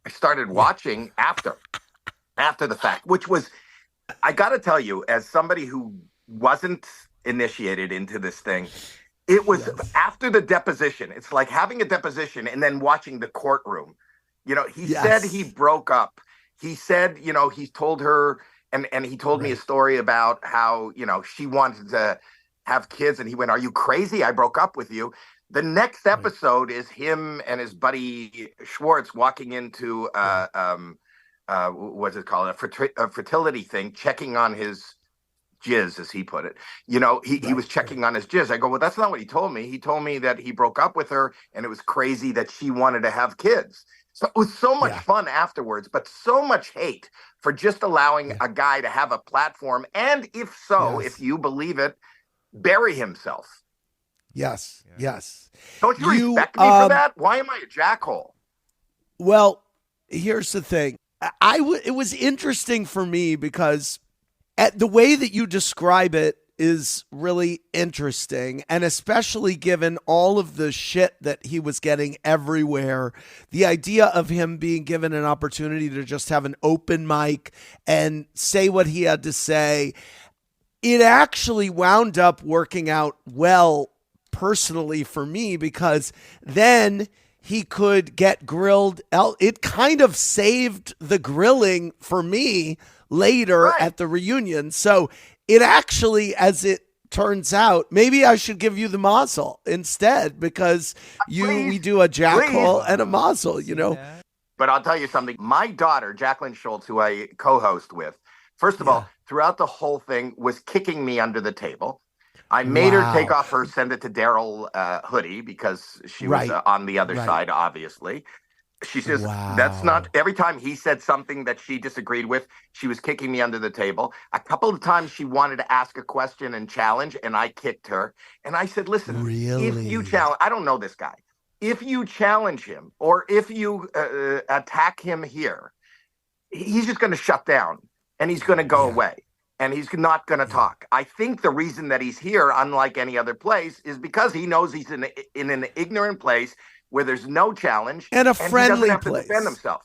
I started watching after the fact, which was, I got to tell you, as somebody who wasn't initiated into this thing, it was Yes. after the deposition. It's like having a deposition and then watching the courtroom. He said he Yes. broke up. He said, he told her, and he told me a Right. story about how, she wanted to have kids. And he went, "Are you crazy? I broke up with you." The next Right. episode is him and his buddy Schwartz walking into Yeah. what's it called, a fertility thing, checking on his jizz, as he put it. He Right. was Right. checking on his jizz. I go, "Well, that's not what he told me. He told me that he broke up with her and it was crazy that she wanted to have kids." So it was so much Yeah. fun afterwards, but so much hate for just allowing Yeah. a guy to have a platform. And if Yes. you believe it, bury himself. Yes. Yeah. Yes. Don't you You respect me for that? Why am I a jackhole? well, here's the thing. It was interesting for me because at the way that you describe it is really interesting, and especially given all of the shit that he was getting everywhere, the idea of him being given an opportunity to just have an open mic and say what he had to say, it actually wound up working out well personally for me because then he could get grilled. It kind of saved the grilling for me later Right. at the reunion. So it actually, as it turns out, maybe I should give you the mazel instead because we Please, do a please. jackal and a Wow. mazel, See that? But I'll tell you something. My daughter, Jacqueline Schultz, who I co-host with, first of Yeah. all, throughout the whole thing, was kicking me under the table. I made her take Wow. off her "Send It to Daryl" hoodie because she was Right. on the other Right. side, obviously. She says, "That's not," Wow. every time he said something that she disagreed with, she was kicking me under the table. A couple of times she wanted to ask a question and challenge, and I kicked her. And I said, "Listen, if you Really? challenge, I don't know this guy. If you challenge him or if you attack him here, he's just going to shut down and he's going to go Yeah. away and he's not going to Yeah. talk." I think the reason that he's here, unlike any other place, is because he knows he's in an ignorant place where there's no challenge And a and he doesn't friendly have to defend place. himself.